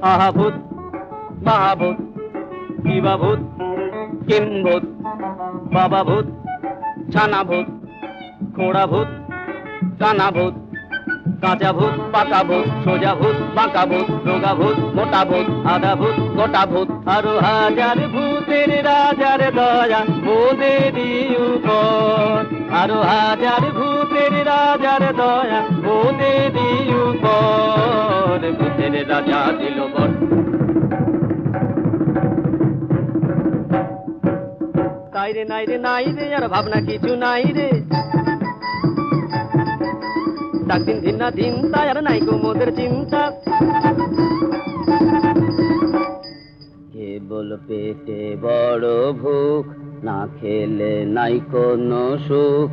আহা ভূত মহাভূত কিবা ভূত কিম ভূত বাবা ভূত ছানা ভূত খোড়া ভূত কানা ভূত কাঁচা ভূত পাকা ভূত সোজা ভূত বাঁকা ভূত রোগা ভূত মোটা ভূত আধা ভূত গোটা ভূত আরো হাজার ভূতের রাজার দয়া মোদেরই উপর আরো হাজার ভূতের রাজার দয়া মোদেরই উপর ভূতের রাজা দিল বর তাই রে নাই রে নাই রে আর ভাবনা কিছু নাই রে ডাক দিন দিন না দিন তাই আর নাই গো মোদের চিন্তা কেবল পেটে বড় ভুখ না খেলে নাই কোনো সুখ